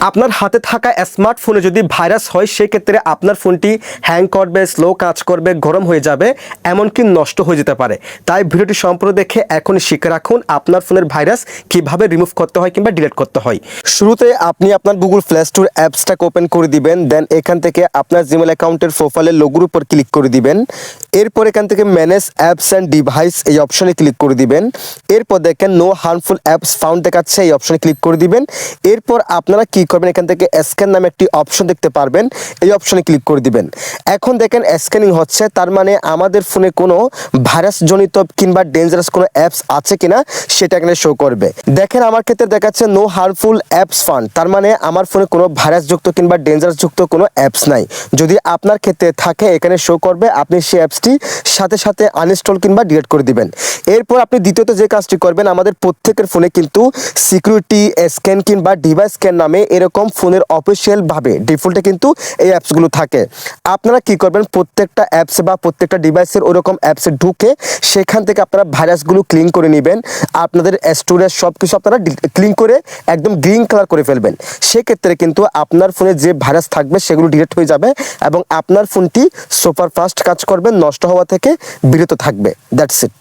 আপনার হাতে থাকা স্মার্টফোনে যদি ভাইরাস হয় সেক্ষেত্রে আপনার ফোনটি হ্যাং করবে, স্লো কাজ করবে, গরম হয়ে যাবে, এমনকি নষ্ট হয়ে যেতে পারে। তাই ভিডিওটি সম্পূর্ণ দেখে এখনই শিখে রাখুন আপনার ফোনের ভাইরাস কিভাবে রিমুভ করতে হয় কিংবা ডিলিট করতে হয়। শুরুতে আপনি আপনার গুগল প্লে স্টোর অ্যাপসটাকে ওপেন করে দিবেন। দেন এখান থেকে আপনার জিমেল অ্যাকাউন্টের প্রোফাইলের লোগোর উপর ক্লিক করে দিবেন। এরপর এখান থেকে ম্যানেজ অ্যাপস অ্যান্ড ডিভাইস এই অপশনে ক্লিক করে দিবেন। এরপর দেখেন নো হার্মফুল অ্যাপস ফাউন্ড দেখাচ্ছে, এই অপশনে ক্লিক করে দিবেন। এরপর আপনারা কি করবেন, এখান থেকে স্ক্যান নামে একটি অপশন দেখতে পারবেন, এই অপশনে ক্লিক করে দিবেন। এখন দেখেন স্ক্যানিং হচ্ছে, তার মানে আমাদের ফোনে কোনো ভাইরাসজনিত কিংবা ডেঞ্জারাস কোনো অ্যাপস আছে কিনা সেটা এখানে শো করবে। দেখেন আমার ক্ষেত্রে দেখাচ্ছে নো হার্মফুল অ্যাপস ফাউন্ড, তার মানে আমার ফোনে কোনো ভাইরাসযুক্ত কিংবা ডেঞ্জারাসযুক্ত কোনো অ্যাপস নাই। যদি আপনার ক্ষেত্রে থাকে এখানে শো করবে, আপনি সেই অ্যাপসটি সাথে সাথে আনইনস্টল কিংবা ডিলিট করে দিবেন। এরপর আপনি দ্বিতীয়ত যে কাজটি করবেন, আমাদের প্রত্যেকের ফোনে কিন্তু সিকিউরিটি স্ক্যান কিংবা ডিভাইস স্ক্যান নামে এরকম ফোনের অফিসিয়ালভাবে ডিফল্টে কিন্তু এই অ্যাপসগুলো থাকে। আপনারা কি করবেন, প্রত্যেকটা অ্যাপসে বা প্রত্যেকটা ডিভাইসের ওরকম অ্যাপসে ঢুকে সেখান থেকে আপনারা ভাইরাসগুলো ক্লিন করে নেবেন। আপনাদের স্টোরেজ সব কিছু আপনারা ক্লিন করে একদম গ্রিন কালার করে ফেলবেন। সেক্ষেত্রে কিন্তু আপনার ফোনে যে ভাইরাস থাকবে সেগুলো ডিলিট হয়ে যাবে এবং আপনার ফোনটি সুপার ফাস্ট কাজ করবে, নষ্ট হওয়া থেকে বিরত থাকবে। That's it.